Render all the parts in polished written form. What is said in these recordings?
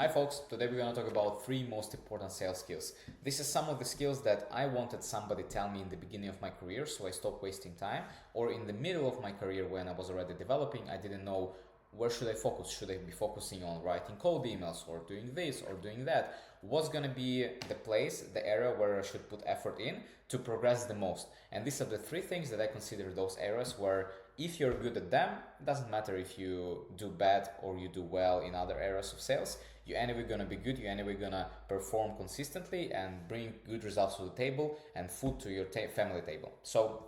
Hi folks, today we're going to talk about three most important sales skills. This is some of the skills that I wanted somebody tell me in the beginning of my career, so I stopped wasting time, or in the middle of my career when I was already developing, I didn't know where should I focus. Should I be focusing on writing cold emails or doing this or doing that? What's going to be the place, the area where I should put effort in to progress the most? And these are the three things that I consider those areas where if you're good at them, it doesn't matter if you do bad or you do well in other areas of sales, you're anyway gonna be good, you're anyway gonna perform consistently and bring good results to the table and food to your family table. So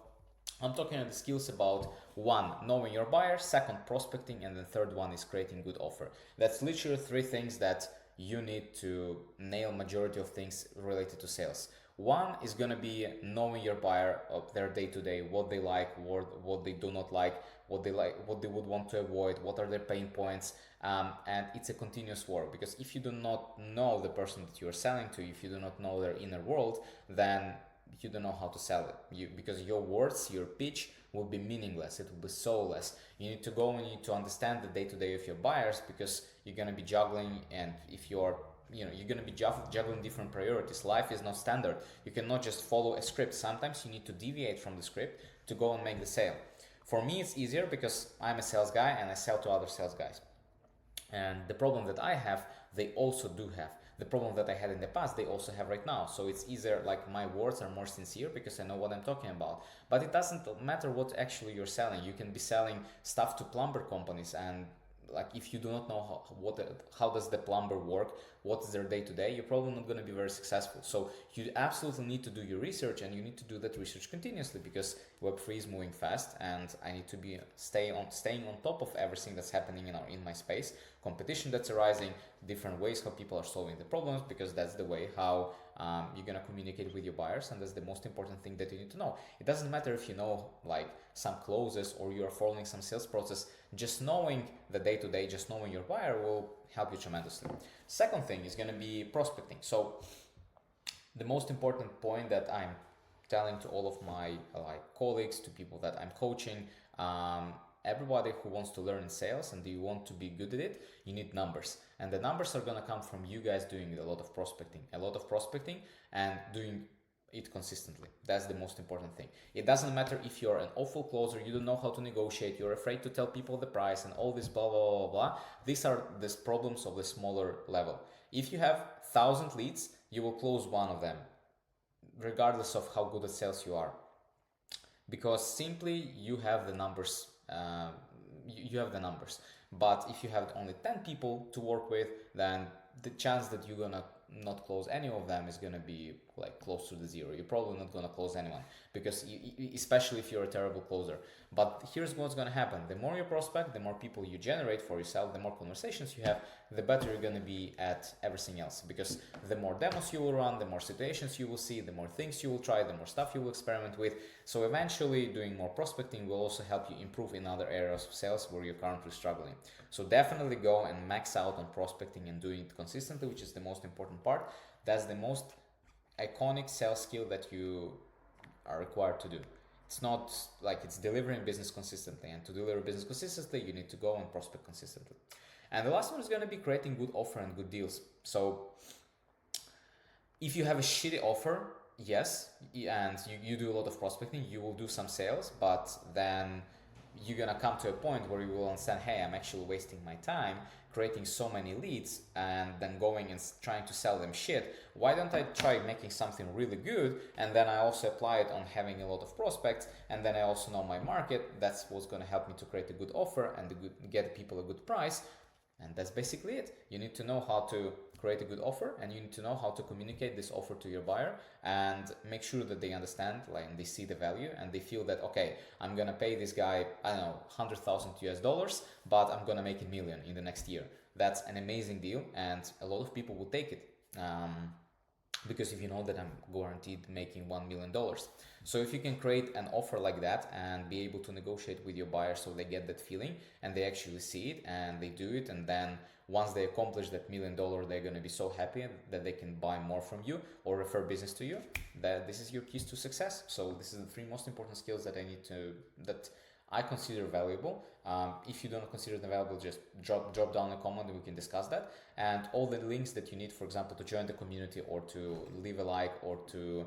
I'm talking about the skills about one, knowing your buyer, second, prospecting, and the third one is creating good offer. That's literally three things that you need to nail majority of things related to sales. One is going to be knowing your buyer of their day to day, what they like, what they do not like, what they would want to avoid, what are their pain points, and it's a continuous work because if you do not know the person that you are selling to, if you do not know their inner world, then you don't know how to sell it. Because your words, your pitch will be meaningless. It will be soulless. You need to go and you need to understand the day to day of your buyers because you're gonna be juggling, and if you're you're going to be juggling different priorities. Life is not standard. You cannot just follow a script. Sometimes you need to deviate from the script to go and make the sale. For me, it's easier because I'm a sales guy and I sell to other sales guys. And the problem that I have, they also do have. The problem that I had in the past, they also have right now. So it's easier, like my words are more sincere because I know what I'm talking about. But it doesn't matter what actually you're selling. You can be selling stuff to plumber companies, and like if you do not know how does the plumber work, what is their day to day, you're probably not going to be very successful. So you absolutely need to do your research, and you need to do that research continuously because Web3 is moving fast, and I need to be staying on top of everything that's happening in my space, competition that's arising, different ways how people are solving the problems, because that's the way how you're gonna communicate with your buyers, and that's the most important thing that you need to know. It doesn't matter if you know like some closes or you are following some sales process. Just knowing the day-to-day, just knowing your buyer will help you tremendously. Second thing is gonna be prospecting. So the most important point that I'm telling to all of my colleagues, to people that I'm coaching, everybody who wants to learn in sales and you want to be good at it, you need numbers. And the numbers are going to come from you guys doing a lot of prospecting and doing it consistently. That's the most important thing. It doesn't matter if you're an awful closer, you don't know how to negotiate, you're afraid to tell people the price and all this blah, blah, blah, blah. These are the problems of the smaller level. If you have 1,000 leads, you will close one of them, regardless of how good at sales you are. Because simply you have the numbers. You have the numbers. But if you have only 10 people to work with, then the chance that you're gonna not close any of them is gonna be like close to the zero. You're probably not gonna close anyone because especially if you're a terrible closer. But here's what's gonna happen: the more you prospect, the more people you generate for yourself, the more conversations you have, the better you're gonna be at everything else. Because the more demos you will run, the more situations you will see, the more things you will try, the more stuff you will experiment with. So eventually, doing more prospecting will also help you improve in other areas of sales where you're currently struggling. So definitely go and max out on prospecting and doing it consistently, which is the most important part. That's the most iconic sales skill that you are required to do. It's not like it's delivering business consistently, and to deliver business consistently, you need to go and prospect consistently. And the last one is going to be creating good offer and good deals. So if you have a shitty offer, yes, and you do a lot of prospecting, you will do some sales, but then you're gonna come to a point where you will understand, hey, I'm actually wasting my time creating so many leads and then going and trying to sell them shit. Why don't I try making something really good, and then I also apply it on having a lot of prospects, and then I also know my market. That's what's gonna help me to create a good offer and get people a good price. And that's basically it. You need to know how to create a good offer, and you need to know how to communicate this offer to your buyer and make sure that they understand, like, and they see the value and they feel that, okay, I'm gonna pay this guy, I don't know, 100,000 US dollars, but I'm gonna make a million in the next year. That's an amazing deal, and a lot of people will take it. Because if you know that I'm guaranteed making $1 million. So if you can create an offer like that and be able to negotiate with your buyer so they get that feeling and they actually see it and they do it, and then once they accomplish that $1 million, they're going to be so happy that they can buy more from you or refer business to you, that this is your keys to success. So this is the three most important skills that I consider valuable. If you don't consider them valuable, just drop down a comment and we can discuss that. And all the links that you need, for example, to join the community or to leave a like or to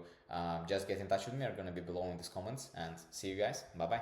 just get in touch with me are going to be below in these comments. And see you guys. Bye bye.